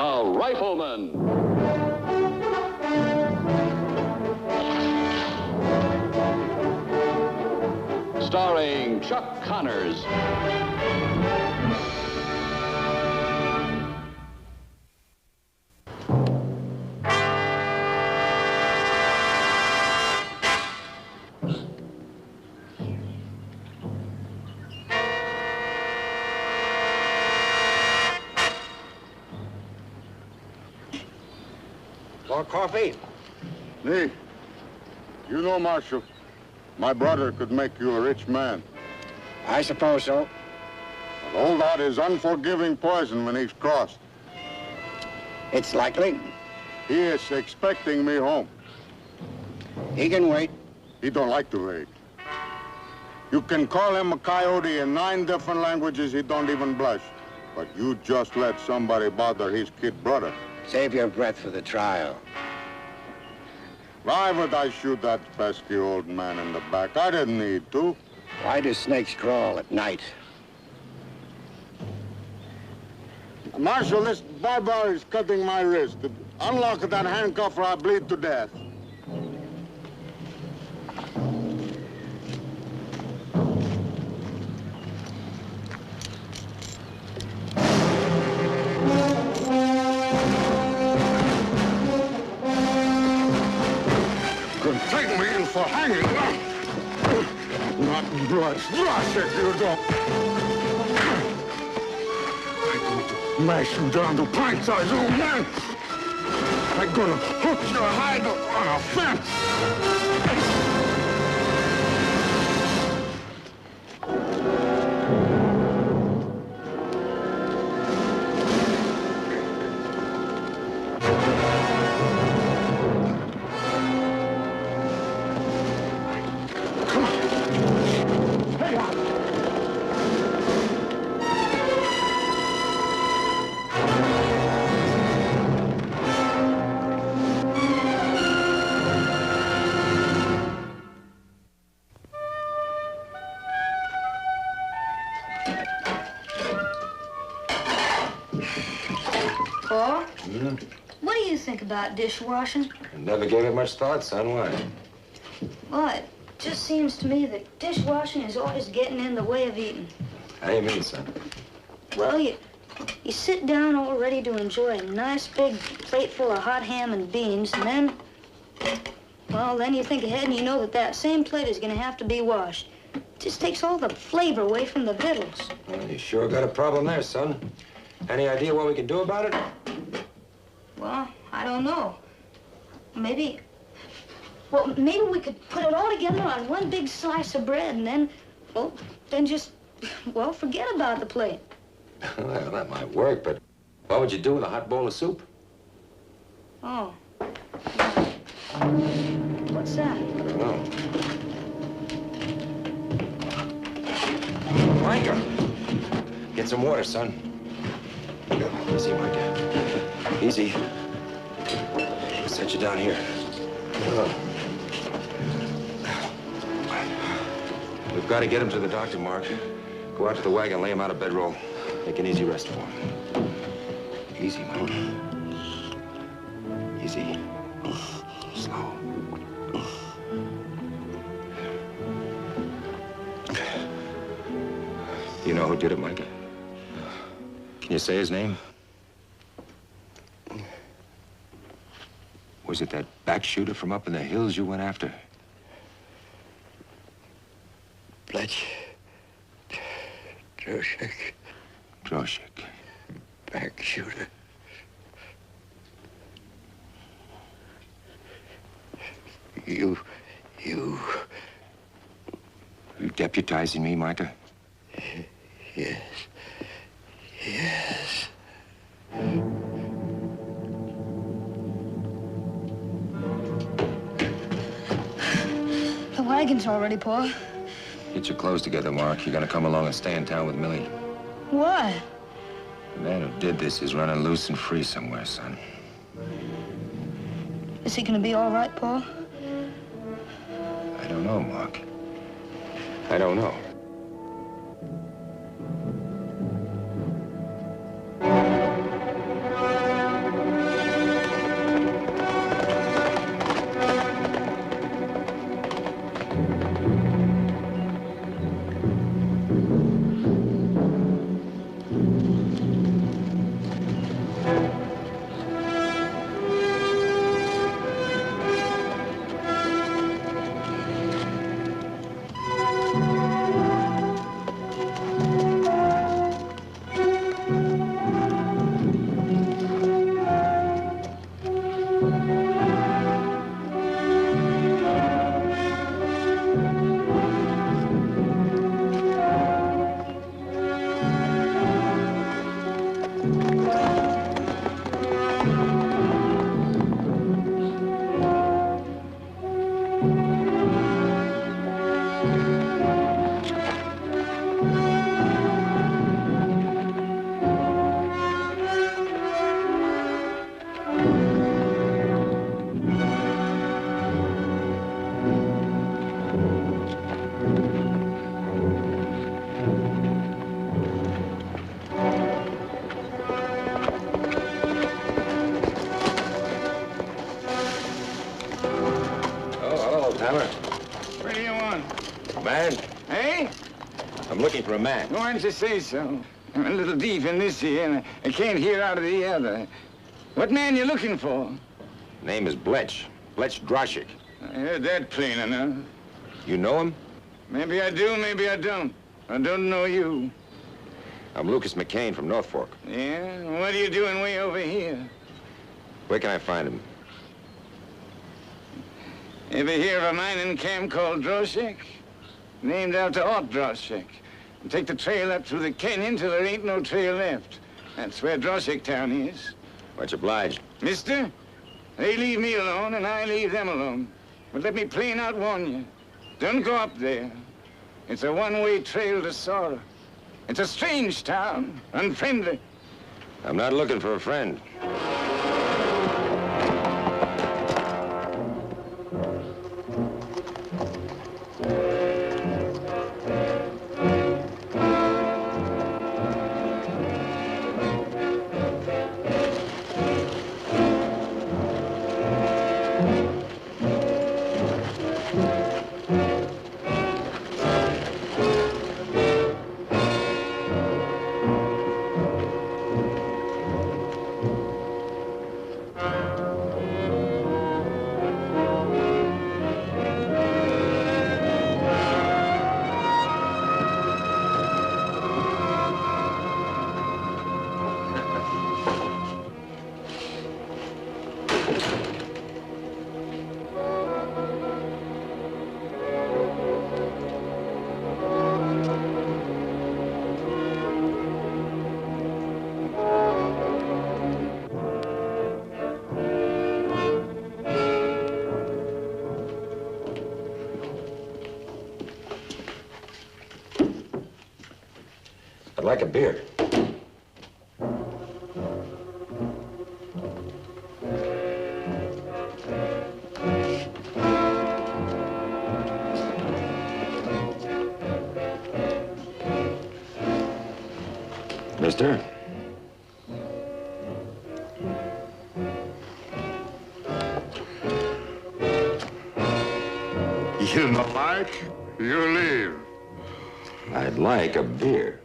The Rifleman. Starring Chuck Connors. More coffee? Me. You know, Marshal, my brother could make you a rich man. I suppose so. But old Art is unforgiving poison when he's crossed. It's likely. He is expecting me home. He can wait. He don't like to wait. You can call him a coyote in 9 different languages, he don't even blush. But you just let somebody bother his kid brother. Save your breath for the trial. Why would I shoot that pesky old man in the back? I didn't need to. Why do snakes crawl at night? Marshal, this barber is cutting my wrist. Unlock that handcuff or I bleed to death. Take me in for hanging. Not blood. Flush if you don't. I'm going to mash you down to pint-sized old man. I'm going to hook your hide on a fence. Paul? What do you think about dishwashing? I never gave it much thought, son. Why? Well, it just seems to me that dishwashing is always getting in the way of eating. How do you mean, son? Well, you sit down all ready to enjoy a nice big plate full of hot ham and beans, and then, well, then you think ahead and you know that that same plate is going to have to be washed. It just takes all the flavor away from the victuals. Well, you sure got a problem there, son. Any idea what we can do about it? Well, I don't know. Maybe we could put it all together on one big slice of bread and then, well, forget about the plate. Well, that might work, but what would you do with a hot bowl of soup? Oh. What's that? I don't know. Micah, get some water, son. Easy, Micah. Easy. I'll set you down here. We've got to get him to the doctor, Mark. Go out to the wagon, lay him out a bedroll. Make an easy rest for him. Easy, Mike. Easy. Slow. You know who did it, Micah? Can you say his name? Was it that back shooter from up in the hills you went after? Droshik. Droshik. Back shooter. You deputizing me, Micah? Yes. Yes. The wagon's all ready, Paul. Get your clothes together, Mark. You're gonna come along and stay in town with Millie. Why? The man who did this is running loose and free somewhere, son. Is he gonna be all right, Paul? I don't know, Mark. I don't know. I'm looking for a man. Why don't you say so? I'm a little deep in this here, and I can't hear out of the other. What man you looking for? Name is Bletch. Bletch Droshik. I heard that plain enough. You know him? Maybe I do, maybe I don't. I don't know you. I'm Lucas McCain from North Fork. Yeah? What are you doing way over here? Where can I find him? Ever hear of a mining camp called Droshik? Named after Art Droshik. And take the trail up through the canyon till there ain't no trail left. That's where Droshik town is. Much obliged. Mister, they leave me alone and I leave them alone. But let me plain out warn you. Don't go up there. It's a one-way trail to sorrow. It's a strange town, unfriendly. I'm not looking for a friend. I'd like a beer. Mister? You not like? You leave. I'd like a beer.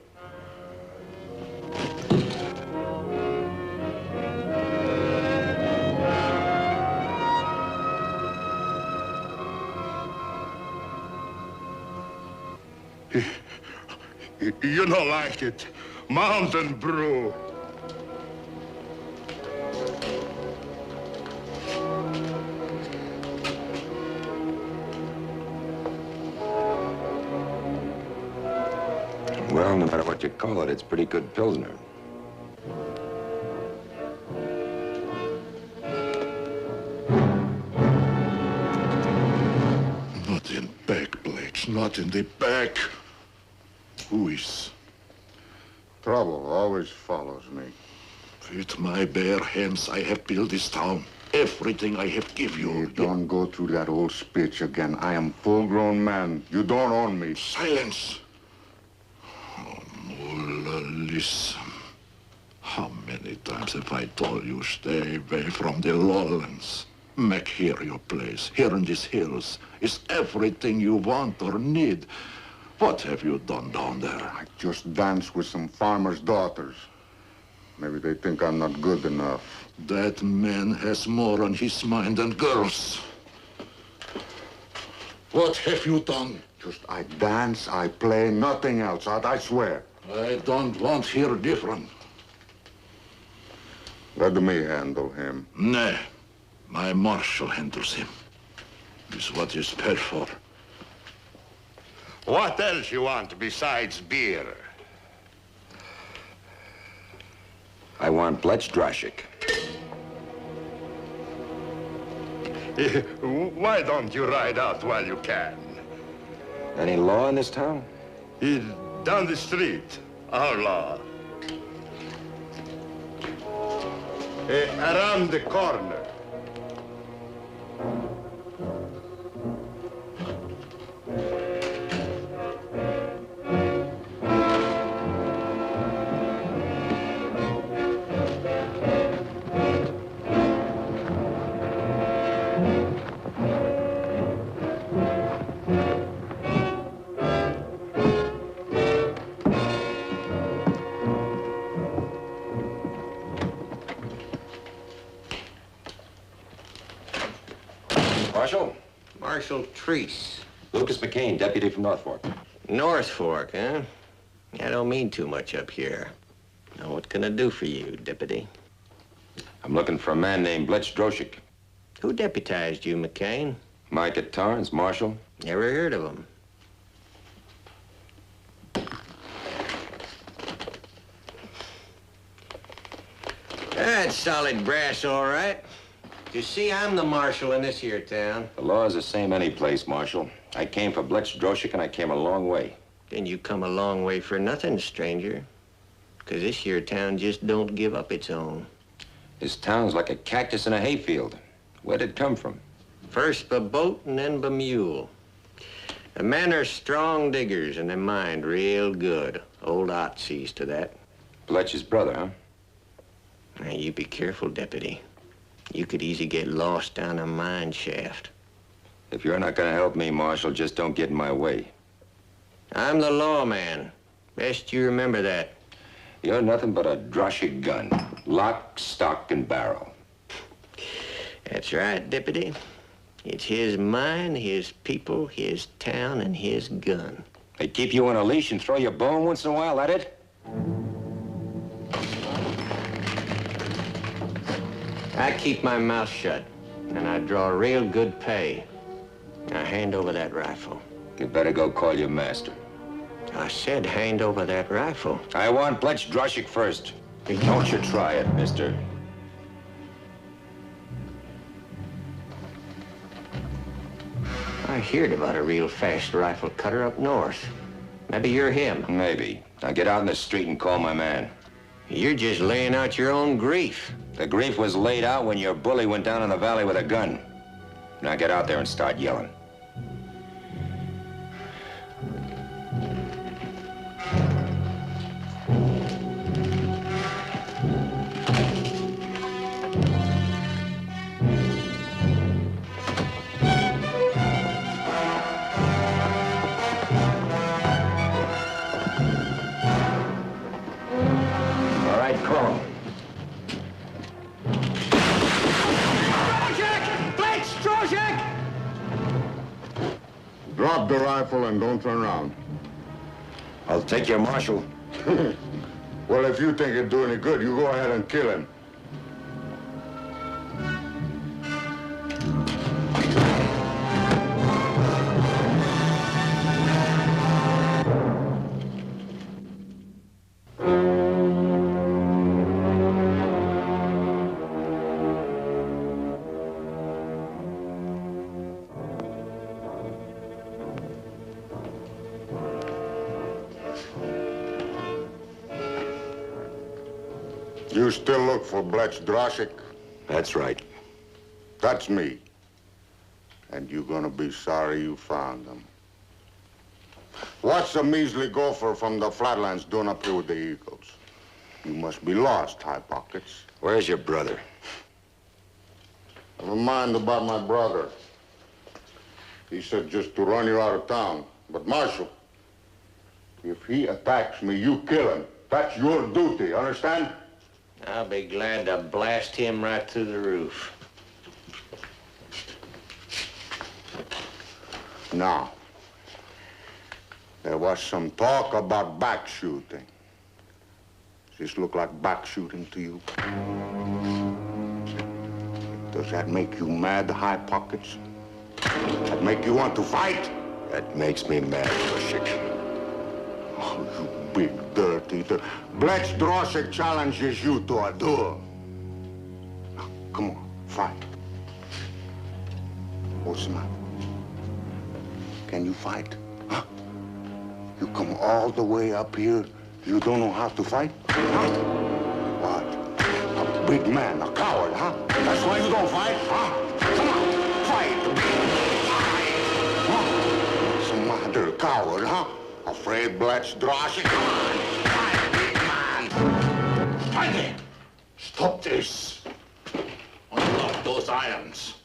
You don't like it. Mountain brew. Well, no matter what you call it, it's pretty good Pilsner. Not in back, Blake. Not in the back. Who is? Trouble always follows me. With my bare hands, I have built this town. Everything I have give you. You don't go through that old speech again. I am full-grown man. You don't own me. Silence. Oh, Mulla, listen. How many times have I told you stay away from the lowlands? Make here your place. Here in these hills is everything you want or need. What have you done down there? I just danced with some farmers' daughters. Maybe they think I'm not good enough. That man has more on his mind than girls. What have you done? Just I dance, I play, nothing else. I swear. I don't want hear different. Let me handle him. Nay, my marshal handles him. Is what he's paid for. What else you want besides beer? I want Bletch Droshik. Why don't you ride out while you can? Any law in this town? Down the street, outlaw. Around the corner. Marshal Treese. Lucas McCain, deputy from North Fork. North Fork, huh? I don't mean too much up here. Now, what can I do for you, deputy? I'm looking for a man named Bletch Droshik. Who deputized you, McCain? Micah Torrance, marshal. Never heard of him. That's solid brass, all right. You see, I'm the marshal in this here town. The law is the same any place, marshal. I came for Bletch Droshik, and I came a long way. Then you come a long way for nothing, stranger. 'Cause this here town just don't give up its own. This town's like a cactus in a hayfield. Where'd it come from? First by boat and then by mule. The men are strong diggers and they mind real good. Old Ott sees to that. Bletch's brother, huh? Now, you be careful, deputy. You could easy get lost down a mine shaft. If you're not gonna help me, marshal, just don't get in my way. I'm the lawman. Best you remember that. You're nothing but a Droshik gun. Lock, stock, and barrel. That's right, deputy. It's his mine, his people, his town, and his gun. They keep you on a leash and throw you a bone once in a while, that it? I keep my mouth shut, and I draw real good pay. Now hand over that rifle. You better go call your master. I said hand over that rifle. I want Bletch Droshik first. Don't you try it, mister. I heard about a real fast rifle cutter up north. Maybe you're him. Maybe. Now get out in the street and call my man. You're just laying out your own grief. The grief was laid out when your bully went down in the valley with a gun. Now get out there and start yelling. All right, call. Drop the rifle and don't turn around. I'll take your marshal. Well, if you think it'd do any good, you go ahead and kill him. You still look for Bletch Droshik? That's right. That's me. And you're gonna be sorry you found him. What's a measly gopher from the flatlands doing up here with the Eagles? You must be lost, High Pockets. Where's your brother? Never mind about my brother. He said just to run you out of town. But, Marshal, if he attacks me, you kill him. That's your duty, understand? I'll be glad to blast him right through the roof. Now, there was some talk about back shooting. Does this look like back shooting to you? Does that make you mad, High Pockets? That make you want to fight? That makes me mad, Droshik. Oh, you big dirty. Bletch Droshik challenges you to a duel. Now, come on, fight. What's the matter? Can you fight? Huh? You come all the way up here, you don't know how to fight? Huh? What? A big man, a coward, huh? That's why you don't fight, huh? Come on, fight! Huh? Some other coward, huh? Afraid Bletch Droshik? Come on, fight, big man! Fight it! Stop this! Unlock those irons.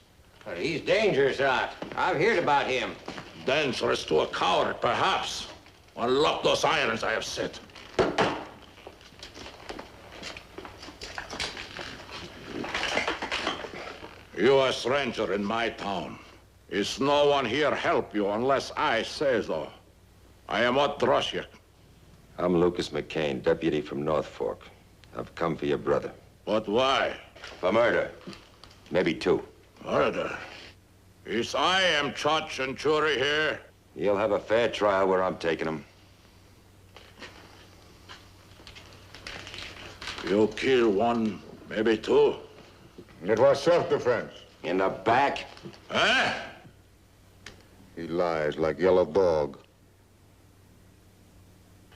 But he's dangerous, Ott. I've heard about him. Dangerous to a coward, perhaps. Unlock those irons, I have said. You are a stranger in my town. Is no one here help you unless I say so. I am notorious. I'm Lucas McCain, deputy from North Fork. I've come for your brother. But why? For murder. Maybe 2. Murder? Is I am judge and jury here? You'll have a fair trial where I'm taking him. You kill 1, maybe 2. It was self-defense. In the back? Eh? He lies like yellow dog.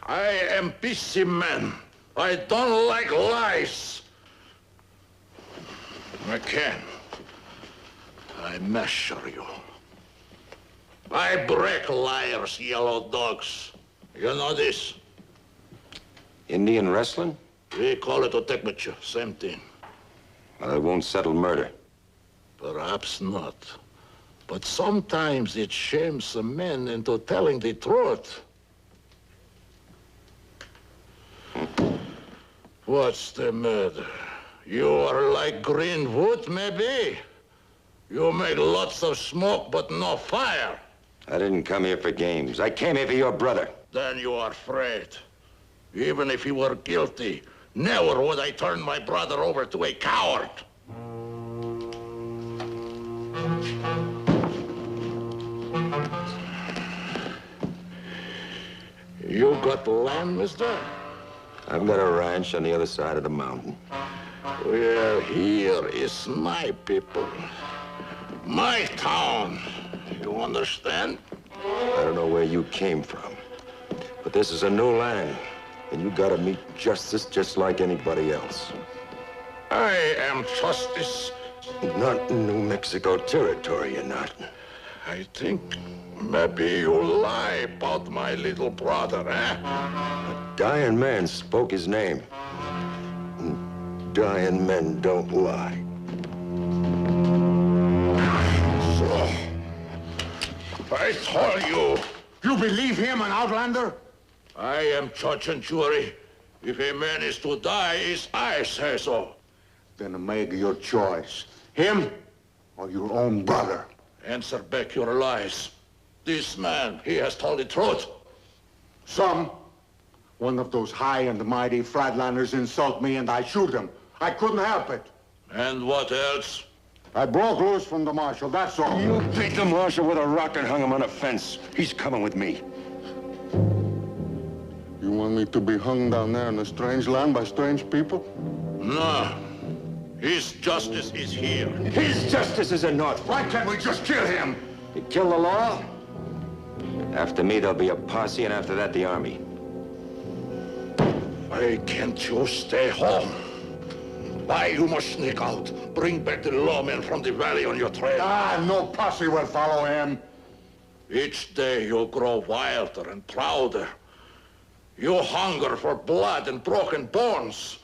I am busy man. I don't like lies. McCain, I measure you. I break liars, yellow dogs. You know this? Indian wrestling? We call it otekmacha, same thing. Well, it won't settle murder. Perhaps not. But sometimes it shames a man into telling the truth. What's the matter? You are like green wood, maybe? You make lots of smoke, but no fire. I didn't come here for games. I came here for your brother. Then you are afraid. Even if he were guilty, never would I turn my brother over to a coward. You got land, mister? I've got a ranch on the other side of the mountain. Well, here is my people. My town. You understand? I don't know where you came from, but this is a new land, and you gotta meet justice just like anybody else. I am justice. Not New Mexico territory, you're not. I think maybe you lie about my little brother, eh? A dying man spoke his name. Dying men don't lie. So, I told you. You believe him, an outlander? I am judge and jury. If a man is to die, it's I say so. Then make your choice. Him or your own brother? Answer back your lies. This man, he has told the truth. Some. One of those high and mighty flatlanders insult me and I shoot him. I couldn't help it. And what else? I broke loose from the marshal, that's all. You beat the marshal with a rock and hung him on a fence. He's coming with me. You want me to be hung down there in a strange land by strange people? No. His justice is here. His justice is in North. Why can't we just kill him? You kill the law? After me, there'll be a posse, and after that, the army. Why can't you stay home? Why you must sneak out? Bring back the lawmen from the valley on your trail. No posse will follow him. Each day you grow wilder and prouder. You hunger for blood and broken bones.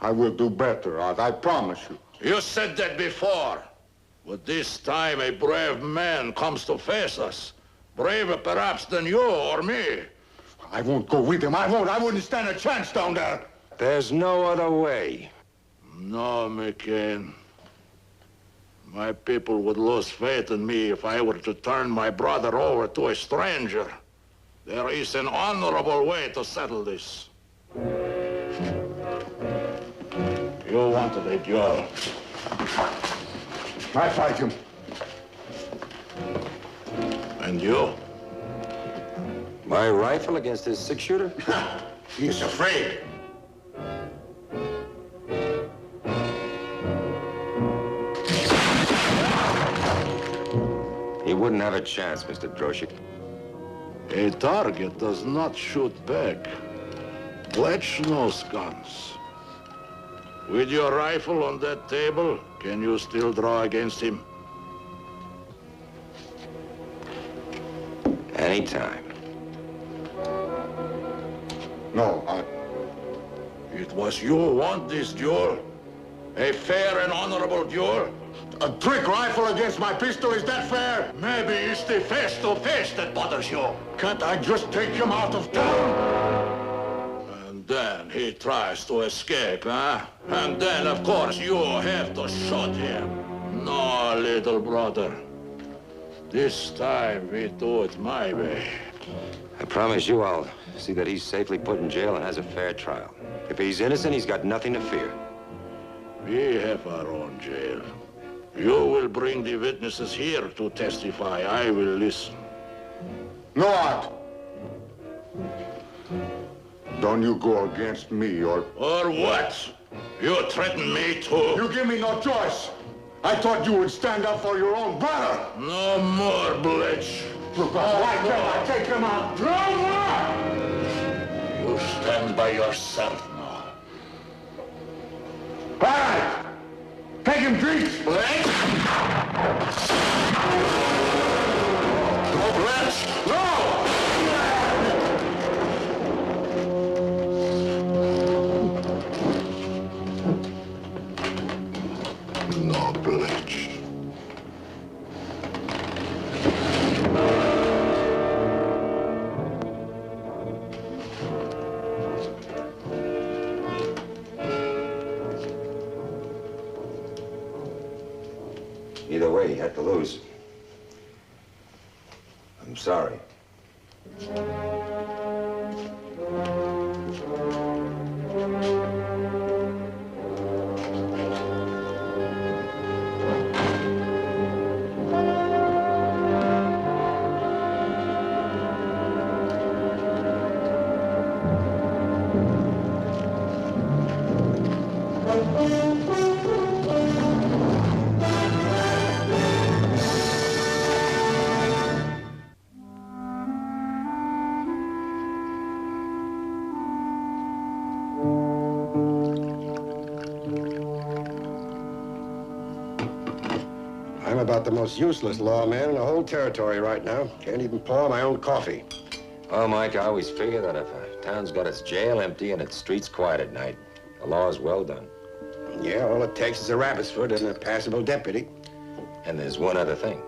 I will do better, I promise you. You said that before. But this time a brave man comes to face us. Braver perhaps than you or me. I won't go with him. I won't. I wouldn't stand a chance down there. There's no other way. No, McCain. My people would lose faith in me if I were to turn my brother over to a stranger. There is an honorable way to settle this. You wanted a duel. I fight him. And you? My rifle against his 6-shooter? He's afraid. He wouldn't have a chance, Mr. Droshik. A target does not shoot back. Pledge knows guns. With your rifle on that table, can you still draw against him? Anytime. No, It was you who won this duel? A fair and honorable duel? a trick rifle against my pistol, is that fair? Maybe it's the face-to-face that bothers you. Can't I just take him out of town? And then he tries to escape, huh? And then, of course, you have to shoot him. No, little brother. This time we do it my way. I promise you I'll see that he's safely put in jail and has a fair trial. If he's innocent, he's got nothing to fear. We have our own jail. You will bring the witnesses here to testify. I will listen. No, Art. Don't you go against me or... Or what? You threaten me too? You give me no choice. I thought you would stand up for your own brother. No more, Bletch. Look, I take him out. No more! You stand by yourself now. All right. Take him, Greeks. Bletch! No, Bletch! No! No, Bletch. Either way, he had to lose. I'm sorry. I'm about the most useless lawman in the whole territory right now. Can't even pour my own coffee. Well, Mike, I always figure that if a town's got its jail empty and its streets quiet at night, the law is well done. Yeah, all it takes is a rabbit's foot and a passable deputy. And there's one other thing.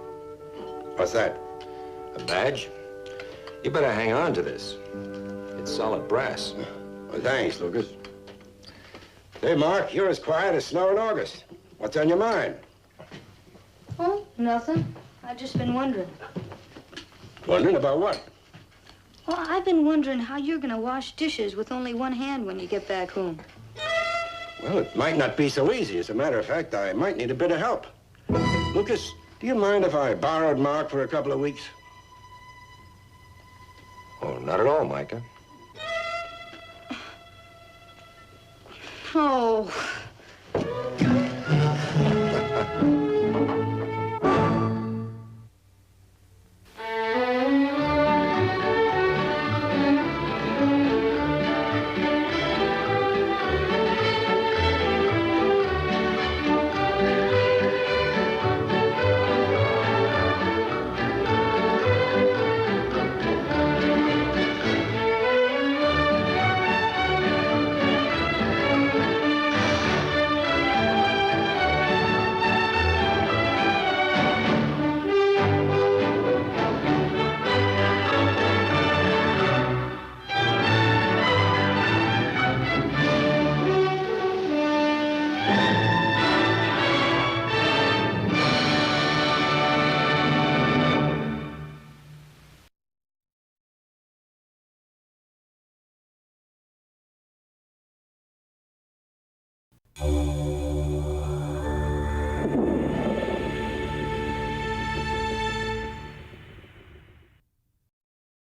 What's that? A badge? You better hang on to this. It's solid brass. Well, thanks, Lucas. Hey, Mark, you're as quiet as snow in August. What's on your mind? Oh, nothing. I've just been wondering. Wondering about what? Well, I've been wondering how you're gonna wash dishes with only one hand when you get back home. Well, it might not be so easy. As a matter of fact, I might need a bit of help. Lucas, do you mind if I borrowed Mark for a couple of weeks? Oh, not at all, Micah. Oh. Oh.